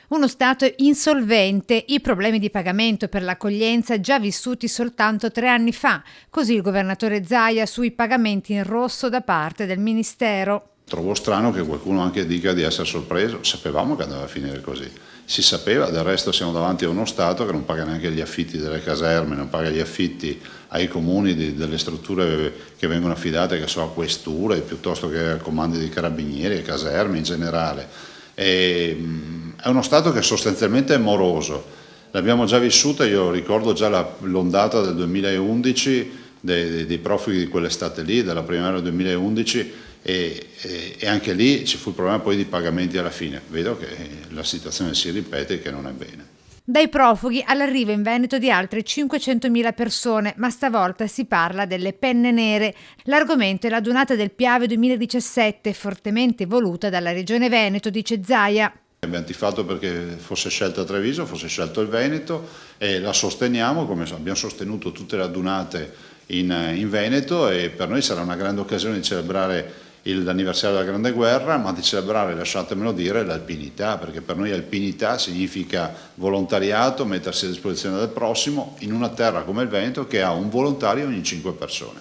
Uno Stato insolvente, i problemi di pagamento per l'accoglienza già vissuti soltanto 3 anni fa, così il governatore Zaia sui pagamenti in rosso da parte del Ministero. Trovo strano che qualcuno anche dica di essere sorpreso, sapevamo che andava a finire così, si sapeva, del resto siamo davanti a uno Stato che non paga neanche gli affitti delle caserme, non paga gli affitti ai comuni delle strutture che vengono affidate, che so, a questure, piuttosto che a comandi di carabinieri, a caserme in generale. È uno Stato che sostanzialmente è moroso, l'abbiamo già vissuta, io ricordo già l'ondata del 2011, dei profughi di quell'estate lì, della primavera 2011, e anche lì ci fu il problema poi di pagamenti alla fine. Vedo che la situazione si ripete e che non è bene. Dai profughi all'arrivo in Veneto di altre 500.000 persone, ma stavolta si parla delle penne nere. L'argomento è la donata del Piave 2017, fortemente voluta dalla Regione Veneto, dice Zaia. Abbiamo tifato perché fosse scelta Treviso, fosse scelto il Veneto e la sosteniamo, come abbiamo sostenuto tutte le adunate in Veneto, e per noi sarà una grande occasione di celebrare l'anniversario della Grande Guerra, ma di celebrare, lasciatemelo dire, l'alpinità, perché per noi alpinità significa volontariato, mettersi a disposizione del prossimo in una terra come il Veneto che ha un volontario ogni 5 persone.